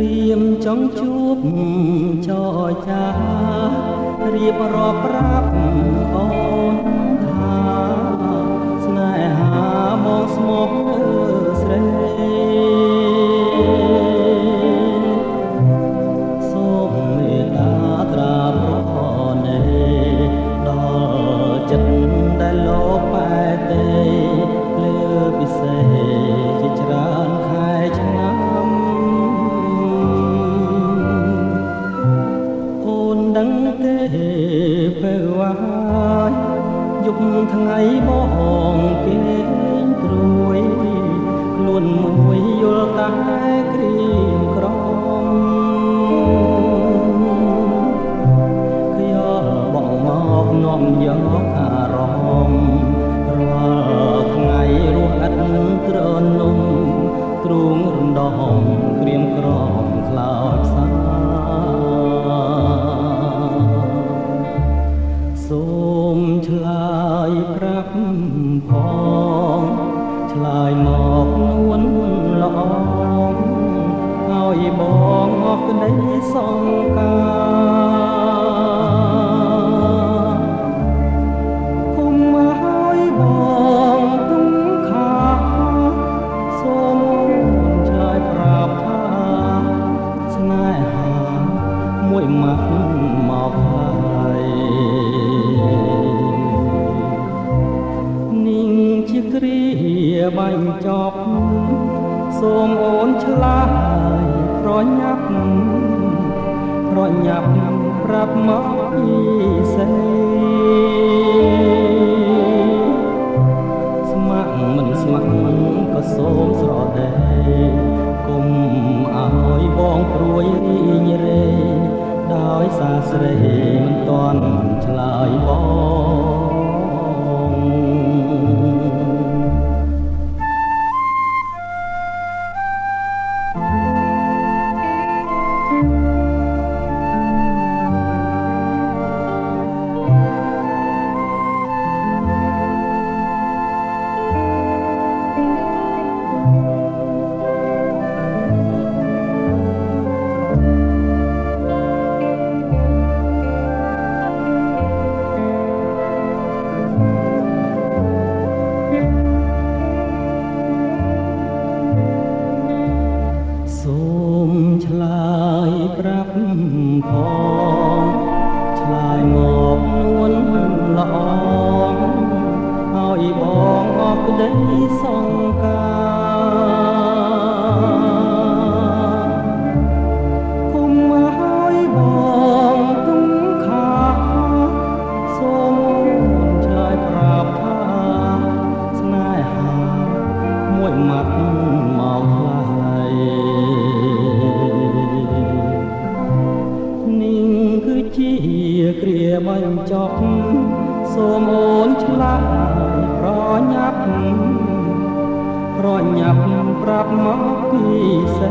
រៀមចង់ជួបចរចារៀបរាប់ប្រាប់អូនថាស្នេហាមកស្មោះស្រីសូមមេត្តាត្រាប្រណេដល់ចិត្តដែលលោកបែកទេលើពិសេសជាច្រើនខែឆ្នាំអូនដឹងទេពេលវាយយប់ថ្ងៃបងគេងព្រួយខ្លួនមួយយល់តែក្រៀមក្រំខ្យល់បងមកនាំយកអារម្មណ៍រាល់ថ្ងៃរស់ឥតត្រនំទ្រូងរំដំក្រៀមក្រំខ្លោចផ្សាសូមឆ្លើយប្រាប់ផងឆ្លើយមកនួនល្អឲ្យបងអស់ក្តីសង្ការគុំឲ្យបងទុំខាសូមឆ្លើយប្រាប់ថាស្នេហាមួយម៉ាត់មកហើយនាងជាគ្រាបាញ់ចប់សូមអូនឆ្លើយប្រញាប់ប្រាប់មកពីសេស្ម័គ្រមិនស្ម័គ្រក៏សូមស្រដីគុំឲ្យបងព្រួយរីងរេដោយសារស្រីមិនទាន់ឆ្លើយបងឆ្លើយប្រាប់ផងឆ្លើយមកនួនល្អឲ្យបងអស់ក្តីសង្ការគុំឲ្យបងទុំខាសូមឆ្លើយប្រាប់ថាស្នេហាមួយម៉ាត់មកហើយជាគ្រាបាញ់ចប់សូមអូនឆ្លើយប្រញាប់ប្រាប់មកពីសេ